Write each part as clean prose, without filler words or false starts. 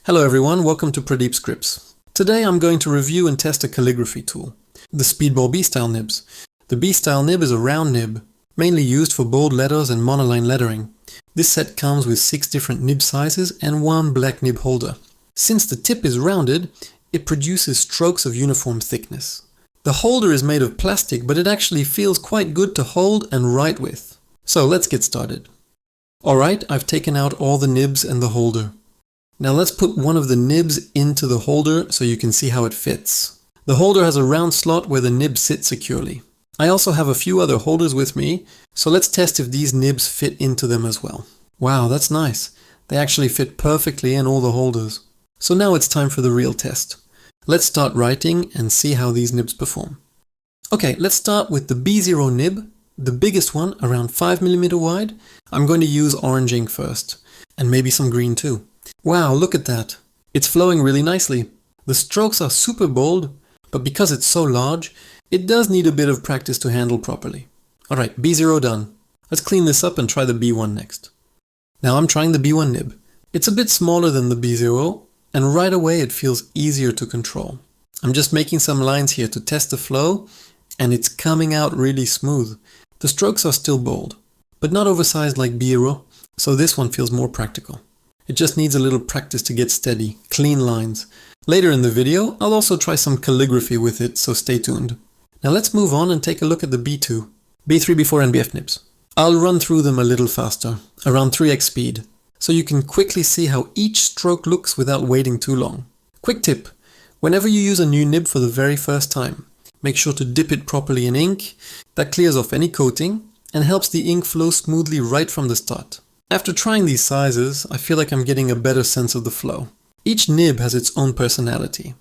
Hello everyone, welcome to Pradeep Scripts. Today I'm going to review and test a calligraphy tool, the Speedball B-Style nibs. The B-Style nib is a round nib, mainly used for bold letters and monoline lettering. This set comes with 6 different nib sizes and 1 black nib holder. Since the tip is rounded, it produces strokes of uniform thickness. The holder is made of plastic, but it actually feels quite good to hold and write with. So let's get started. Alright, I've taken out all the nibs and the holder. Now let's put one of the nibs into the holder so you can see how it fits. The holder has a round slot where the nib sits securely. I also have a few other holders with me, so let's test if these nibs fit into them as well. Wow, that's nice. They actually fit perfectly in all the holders. So now it's time for the real test. Let's start writing and see how these nibs perform. Okay, let's start with the B0 nib, the biggest one, around 5mm wide. I'm going to use orange ink first, and maybe some green too. Wow, look at that. It's flowing really nicely. The strokes are super bold, but because it's so large, it does need a bit of practice to handle properly. Alright, B0 done. Let's clean this up and try the B1 next. Now I'm trying the B1 nib. It's a bit smaller than the B0, and right away it feels easier to control. I'm just making some lines here to test the flow, and it's coming out really smooth. The strokes are still bold, but not oversized like B0, so this one feels more practical. It just needs a little practice to get steady, clean lines. Later in the video, I'll also try some calligraphy with it, so stay tuned. Now let's move on and take a look at the B2, B3 before NBF nibs. I'll run through them a little faster, around 3x speed, so you can quickly see how each stroke looks without waiting too long. Quick tip, whenever you use a new nib for the very first time, make sure to dip it properly in ink. That clears off any coating and helps the ink flow smoothly right from the start. After trying these sizes, I feel like I'm getting a better sense of the flow. Each nib has its own personality.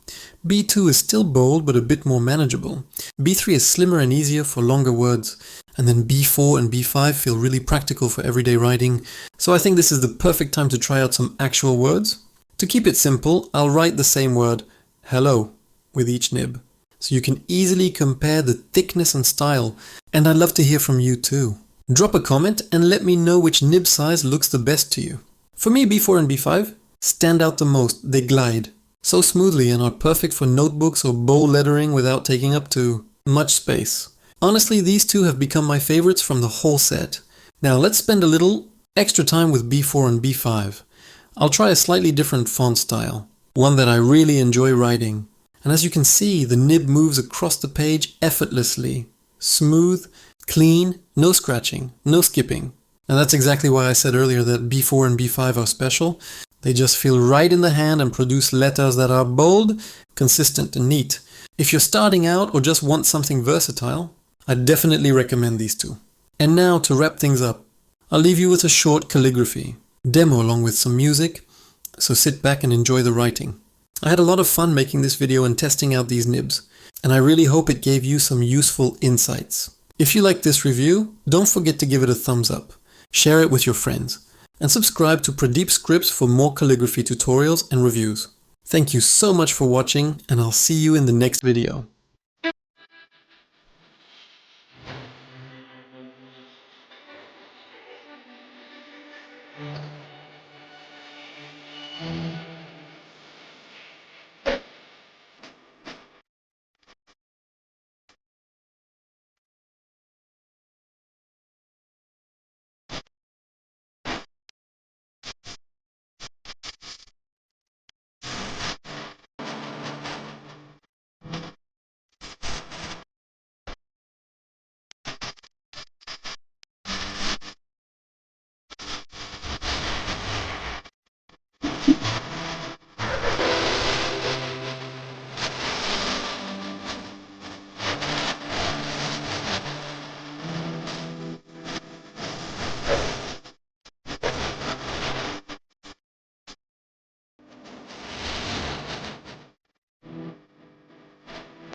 B2 is still bold but a bit more manageable. B3 is slimmer and easier for longer words. And then B4 and B5 feel really practical for everyday writing. So I think this is the perfect time to try out some actual words. To keep it simple, I'll write the same word, hello, with each nib. So you can easily compare the thickness and style. And I'd love to hear from you too. Drop a comment and let me know which nib size looks the best to you. For me, B4 and B5 stand out the most. They glide so smoothly and are perfect for notebooks or bold lettering without taking up too much space. Honestly, these two have become my favorites from the whole set. Now let's spend a little extra time with B4 and B5. I'll try a slightly different font style, one that I really enjoy writing. And as you can see, the nib moves across the page effortlessly. Smooth, clean, no scratching, no skipping. And that's exactly why I said earlier that B4 and B5 are special. They just feel right in the hand and produce letters that are bold, consistent and neat. If you're starting out or just want something versatile, I definitely recommend these two. And now to wrap things up, I'll leave you with a short calligraphy demo along with some music, so sit back and enjoy the writing. I had a lot of fun making this video and testing out these nibs, and I really hope it gave you some useful insights. If you liked this review, don't forget to give it a thumbs up, share it with your friends, and subscribe to Pradeep Scripts for more calligraphy tutorials and reviews. Thank you so much for watching, and I'll see you in the next video.